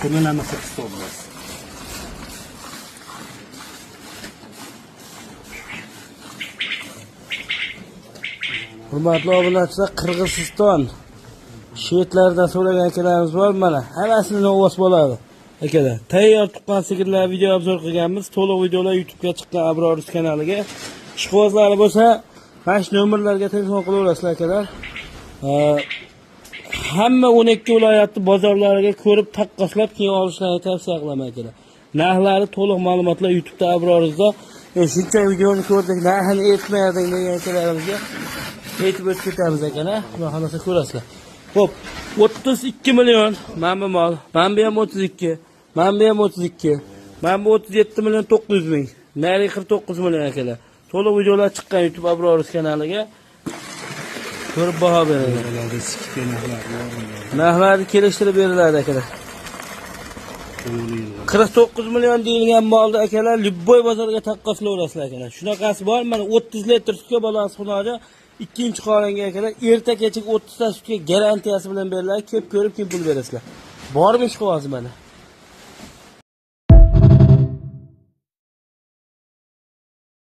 Ko'milamiz 8 so'm. Hurmatli obunachilar, Qirg'iziston shvedlaridan so'ragan akalarimiz bor. Mana hammasining ovoz bo'ladi. Akalar, tayyor tuqqan sigirlar video obzor qilganmiz. To'liq videolar YouTube'ga chiqqan Abrorus kanaliga. Ishqibozlari bo'lsa, mana shu nomerlarga telefon qilaverasizlar akalar. Hamma 12 viloyatning bozorlariga ko'rib taqqoslab keyin olishlarini tavsiya qilaman akalar. Narxlari to'liq ma'lumotlar YouTube'da Abrorusda. Shuncha videoni ko'rdik, narxini aytmaydik degan akalarimizga aytib o'tib ketamiz akalar. Xudo xolasa ko'rasizlar. Xo'p, 32 million mana bu mol. Mana bu ham 32. Mana bu ham 32. Mana bu 37 million 900 ming. Nari 49 million akalar. To'liq videolar chiqqan YouTube Abrorus kanaliga ko'rib baho beriladi. Narxlarni kelishtirib beriladi akalar. 49 million deyilgan molni akalar Lubboy bozoriga taqqoslayverasizlar akalar. Shunaqasi bor, mana 30 litr sutga balans xunoja ikkinchi qoringa akalar erta kechik 30 ta sutga garantiyasi bilan beriladi. Kelib ko'rib keyin pul berasizlar. Bormi ishqibozi mana?